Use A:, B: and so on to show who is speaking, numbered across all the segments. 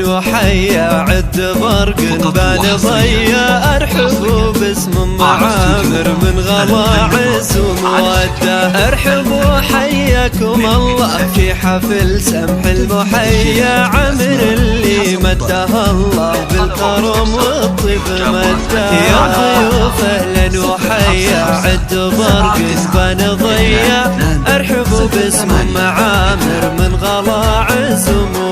A: أهلا وحيا عد برق بان ضيا أرحبوا باسم معامر من غلاعز ومودة. ارحبوا حياكم الله في حفل سمح المحيا عمر اللي مدها الله بالكرم والطيب مده. يا ضيوف أهلا وحيا عد برق بان ضيا ارحبوا باسم معامر من غلاعز ومودة.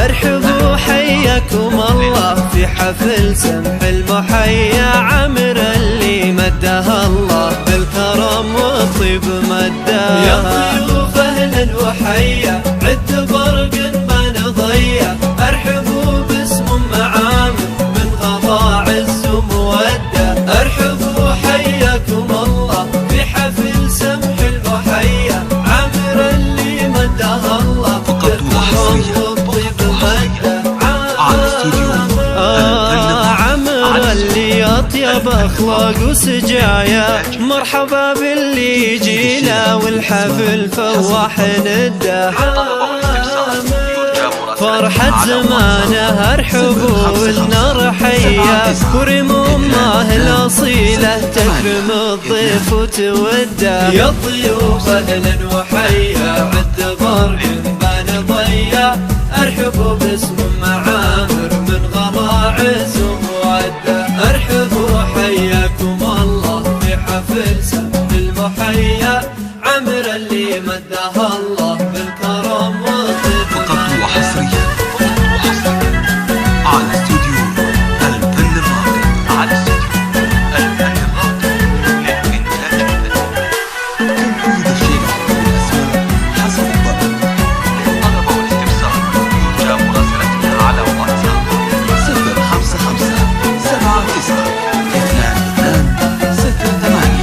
A: ارحبوا حياكم الله في حفل سمح المحيا عمر اللي مدها الله بالكرم والطيب مده. يا ضيوف اهلا وحيا عد برق بان ضيا ارحبوا باسم معامر من غلاعز ومودة. ارحبوا حياكم الله في حفل سمح المحيا عمر اللي مدها الله بالكرم والطيب مده. عمر اللي اطيب اخلاق وسجايا مرحبا باللي يجينا والحفل فواح نده. فرحة زمانه ارحبوا والنار حيا ورم امه الاصيله تكرم الضيف وتوده. يا الضيوف اهلا وحيا عد برق بان ضيا ارحبوا باسم معامر من غلاعز ومودة. ارحبوا حياكم الله في حفل سمح المحيا عمر اللي مدها الله بالكرم والطيب.
B: فقط وحصريا على استوديو الفن الراقي، على استوديو الفن الراقي للإنتاج الفني. تنفيذ الشيء والأسماء حسب الطلب. للطلب والاستفسار يرجى مراسلتنا على واتساب 055 79 22 68.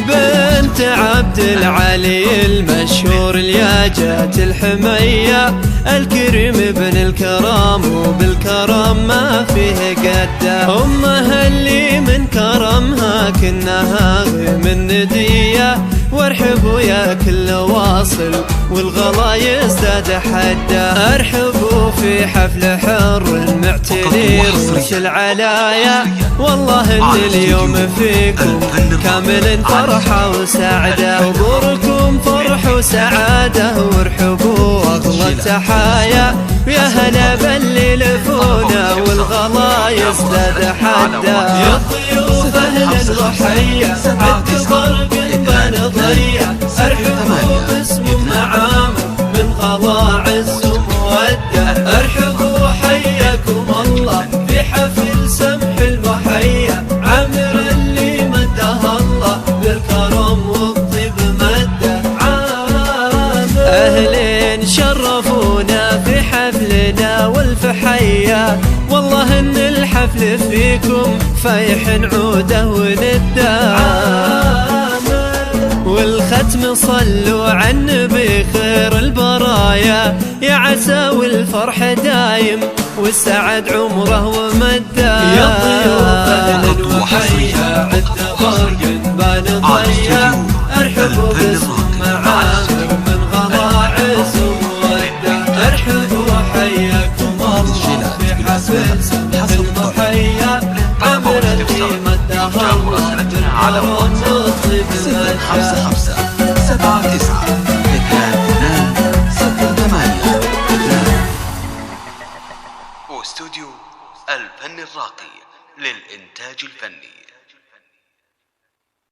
A: بنت عبد العلي المشهور الياجات الحمية الكريم ابن الكرام وبالكرم ما فيه قده. امها اللي من كرمها كنها من ندية. وارحبوا يا كل واصل والغلا يزداد حده. ارحبوا في حفل حر المعتني رؤوس العلايا والله ان اليوم فيكم كامل فرحة وسعادة. حضوركم فرح وسعادة وارحبوا اغلى التحايا. ويا هلا باللي لفونا والغلا يزداد حده. يا الضيوف اهلا وحيا عد برق بان ضيا ارحبوا باسم معامر من غلاعز ومودة. ارحبوا حياكم الله في حفل سمح المحيا عمر اللي مدها الله بالكرم والطيب مده. اهلين شرفونا في حفلنا والفحيا والله ان الحفل فيكم فايح عوده ونده. والختم صلوا على النبي خير البرايا يا عسى والفرح دايم والسعد عمره ومده. يا الضيوف اهلا وحيا عد برق بان ضيا ارحبوا باسم معامر من غلاعز ومودة. ارحبوا حياكم الله في حفل سمح المحيا عمر اللي مدها الله بالكرم والطيب مده.
B: 55 79 22 68. واستوديو الفن الراقي للإنتاج الفني.